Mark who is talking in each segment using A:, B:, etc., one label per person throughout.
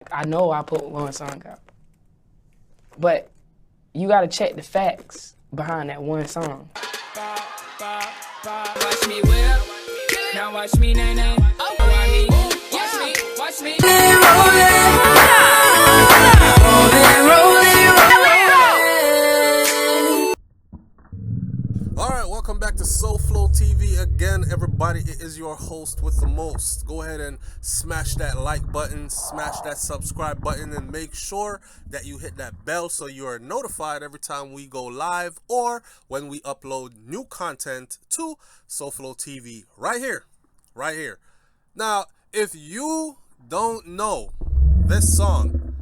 A: I know I put one song out, but you gotta check the facts behind that one song.
B: Watch me whip, now watch me nae nae. Watch me.
C: Alright, welcome back to SouFLoTV again, everybody. It is your host with the most. Go ahead and smash that like button, smash that subscribe button, and make sure that you hit that bell so you are notified every time we go live or when we upload new content to SouFLoTV right here. Now, if you don't know this song,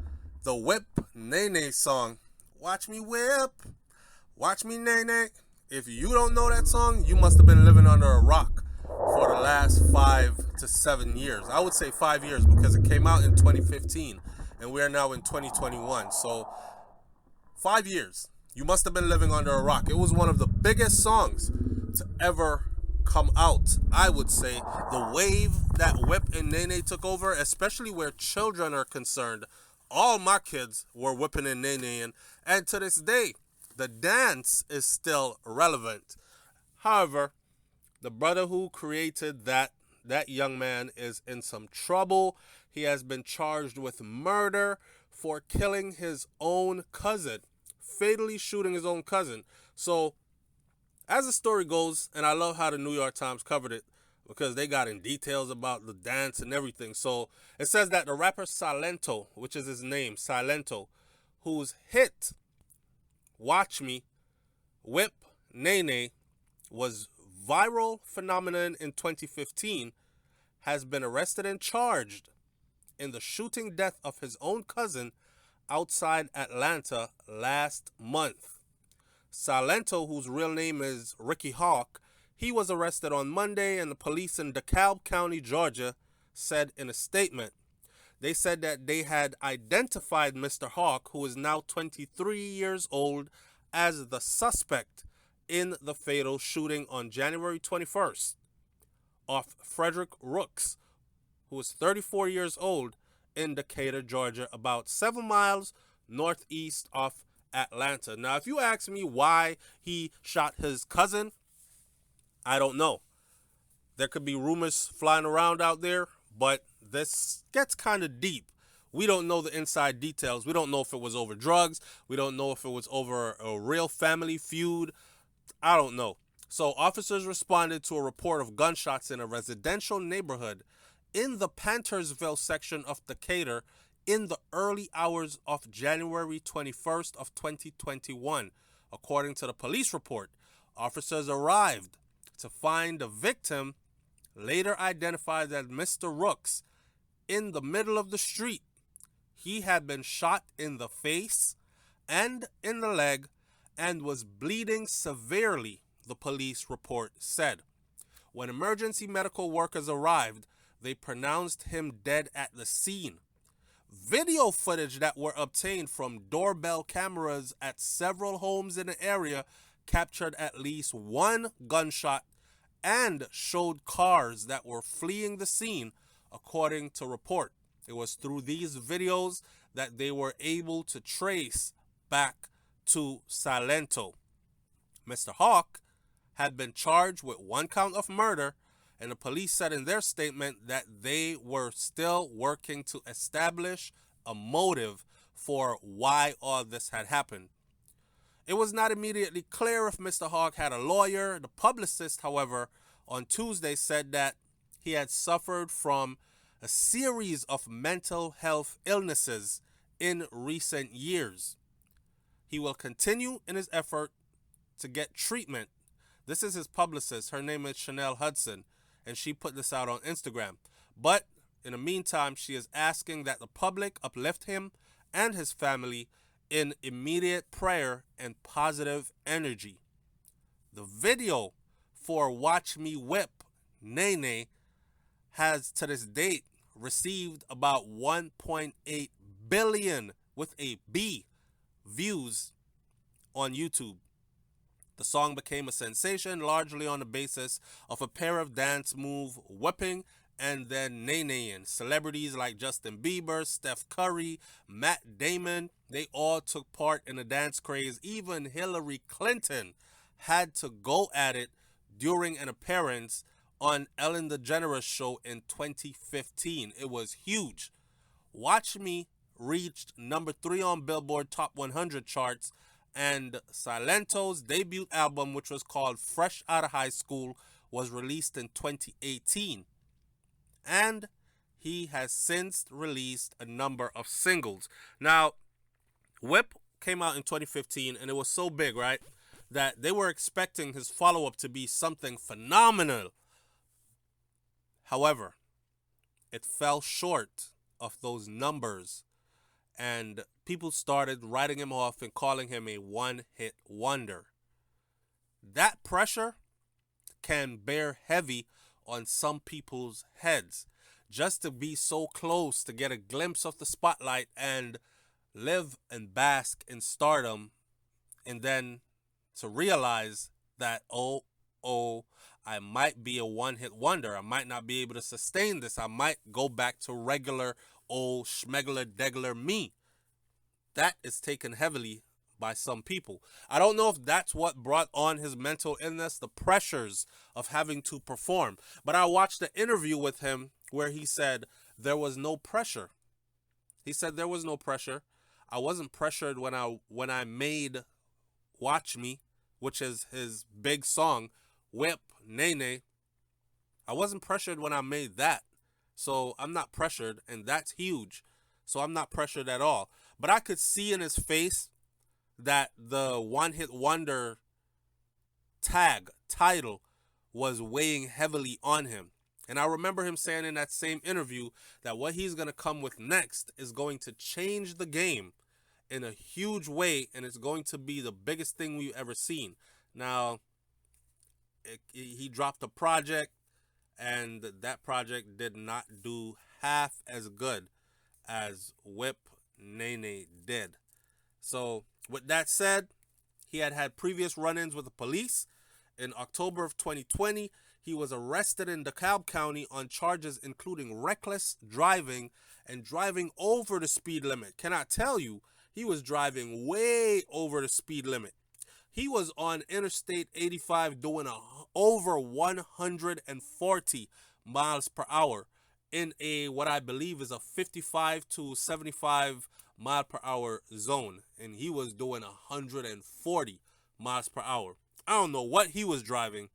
C: the Whip Nae Nae song, watch me whip, watch me nae nae. If you don't know that song, you must have been living under a rock for the last 5 to 7 years. I would say 5 years because it came out in 2015 and we are now in 2021. So 5 years. You must have been living under a rock. It was one of the biggest songs to ever come out. I would say the wave that Whip and Nae Nae took over, especially where children are concerned. All my kids were whipping and nae naeing, and to this day, the dance is still relevant. However, the brother who created that young man is in some trouble. He has been charged with murder for killing his own cousin, fatally shooting his own cousin. So, as the story goes, and I love how the New York Times covered it because they got in details about the dance and everything. So, it says that the rapper Silento, which is his name, Silento, whose hit Watch Me, Whip Nae Nae was viral phenomenon in 2015, has been arrested and charged in the shooting death of his own cousin outside Atlanta last month. Silento, whose real name is Ricky Hawk, he was arrested on Monday, and the police in DeKalb County, Georgia, said in a statement. They said that they had identified Mr. Hawk, who is now 23 years old, as the suspect in the fatal shooting on January 21st of Frederick Rooks, who is 34 years old, in Decatur, Georgia, about 7 miles northeast of Atlanta. Now, if you ask me why he shot his cousin, I don't know. There could be rumors flying around out there, but this gets kind of deep. We don't know the inside details. We don't know if it was over drugs. We don't know if it was over a real family feud. I don't know. So officers responded to a report of gunshots in a residential neighborhood in the Pantersville section of Decatur in the early hours of January 21st of 2021. According to the police report, officers arrived to find the victim, later identified as Mr. Rooks, in the middle of the street. He had been shot in the face and in the leg and was bleeding severely, the police report said. When emergency medical workers arrived, they pronounced him dead at the scene. Video footage that were obtained from doorbell cameras at several homes in the area captured at least one gunshot and showed cars that were fleeing the scene, according to report. It was through these videos that they were able to trace back to Silento. Mr. Hawk had been charged with 1 count of murder, and the police said in their statement that they were still working to establish a motive for why all this had happened. It was not immediately clear if Mr. Hawk had a lawyer. The publicist, however, on Tuesday said that he had suffered from a series of mental health illnesses in recent years. He will continue in his effort to get treatment. This is his publicist. Her name is Chanel Hudson, and she put this out on Instagram. But in the meantime, she is asking that the public uplift him and his family in immediate prayer and positive energy. The video for Watch Me Whip Nae Nae has to this date received about 1.8 billion with a B views on YouTube. The song became a sensation largely on the basis of a pair of dance move whipping and then Nae Nae, and celebrities like Justin Bieber, Steph Curry, Matt Damon, they all took part in the dance craze. Even Hillary Clinton had to go at it during an appearance on Ellen DeGeneres show in 2015. It was huge. Watch Me reached number 3 on Billboard Top 100 charts, and Silento's debut album, which was called Fresh Outta High School, was released in 2018. And he has since released a number of singles. Now, Whip came out in 2015, and it was so big, right, that they were expecting his follow-up to be something phenomenal. However, it fell short of those numbers, and people started writing him off and calling him a one-hit wonder. That pressure can bear heavy on some people's heads. Just to be so close to get a glimpse of the spotlight and live and bask in stardom, and then to realize that, oh, I might be a one-hit wonder. I might not be able to sustain this. I might go back to regular old schmegular degular me. That is taken heavily by some people. I don't know if that's what brought on his mental illness, the pressures of having to perform. But I watched an interview with him where he said there was no pressure. He said there was no pressure. I wasn't pressured when I made Watch Me, which is his big song, Whip, Nae Nae. I wasn't pressured when I made that. So I'm not pressured, and that's huge. So I'm not pressured at all. But I could see in his face that the one-hit wonder title was weighing heavily on him. And I remember him saying in that same interview that what he's going to come with next is going to change the game in a huge way, and it's going to be the biggest thing we've ever seen. Now, he dropped a project, and that project did not do half as good as Whip Nae Nae did. So, with that said, he had previous run-ins with the police. In October of 2020, he was arrested in DeKalb County on charges including reckless driving and driving over the speed limit. Can I tell you, he was driving way over the speed limit. He was on Interstate 85 doing over 140 miles per hour in a what I believe is a 55 to 75 mile per hour zone, and he was doing 140 miles per hour. I don't know what he was driving,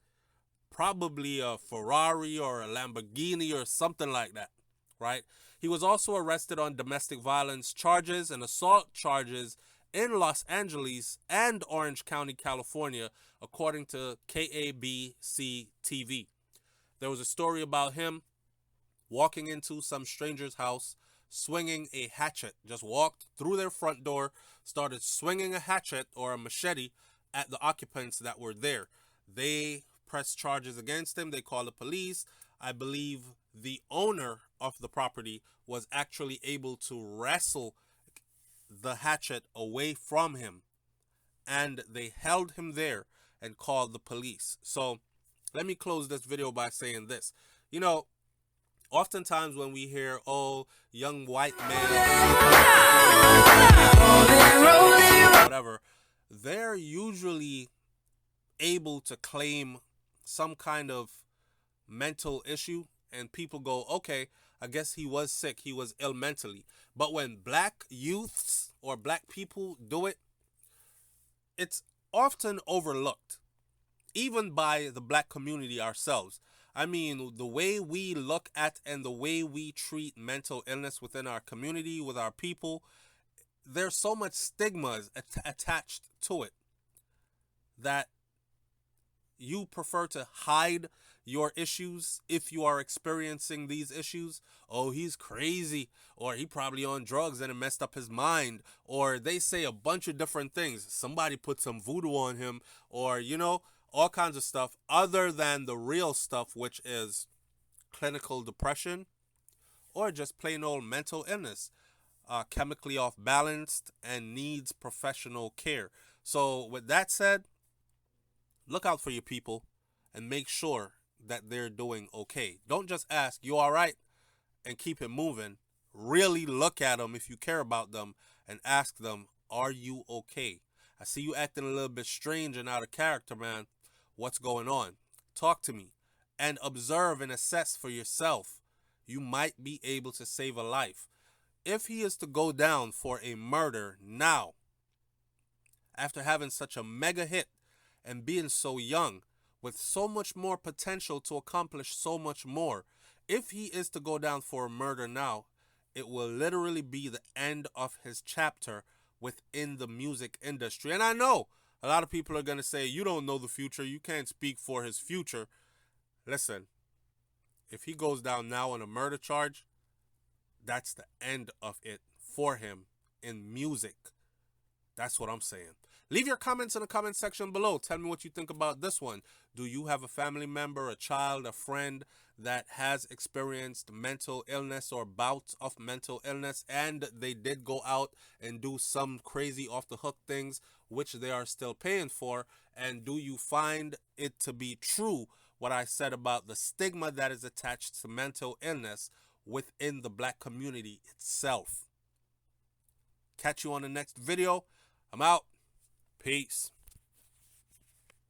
C: probably a Ferrari or a Lamborghini or something like that, right? He was also arrested on domestic violence charges and assault charges in Los Angeles and Orange County, California, according to KABC TV. There was a story about him walking into some stranger's house, swinging a hatchet. Just walked through their front door, started swinging a hatchet or a machete at the occupants that were there. They pressed charges against him. They called the police. I believe the owner of the property was actually able to wrestle the hatchet away from him, and they held him there and called the police. So let me close this video by saying this. You know, oftentimes when we hear, oh, young white man, whatever, they're usually able to claim some kind of mental issue, and people go, okay, I guess he was sick, he was ill mentally. But when black youths or black people do it, it's often overlooked, even by the black community ourselves. I mean, the way we look at and the way we treat mental illness within our community, with our people, there's so much stigmas attached to it that you prefer to hide your issues if you are experiencing these issues. Oh, he's crazy, or he probably on drugs and it messed up his mind, or they say a bunch of different things. Somebody put some voodoo on him, or, you know, all kinds of stuff other than the real stuff, which is clinical depression or just plain old mental illness, chemically off balanced and needs professional care. So with that said, look out for your people and make sure that they're doing okay. Don't just ask, you all right? And keep it moving. Really look at them if you care about them and ask them, are you okay? I see you acting a little bit strange and out of character, man. What's going on? Talk to me and observe and assess for yourself. You might be able to save a life. If he is to go down for a murder now, after having such a mega hit and being so young, with so much more potential to accomplish so much more, if he is to go down for a murder now, it will literally be the end of his chapter within the music industry. And I know a lot of people are going to say, you don't know the future, you can't speak for his future. Listen, if he goes down now on a murder charge, that's the end of it for him in music. That's what I'm saying. Leave your comments in the comment section below. Tell me what you think about this one. Do you have a family member, a child, a friend that has experienced mental illness or bouts of mental illness, and they did go out and do some crazy off the hook things which they are still paying for? And do you find it to be true what I said about the stigma that is attached to mental illness within the black community itself? Catch you on the next video. I'm out. Peace.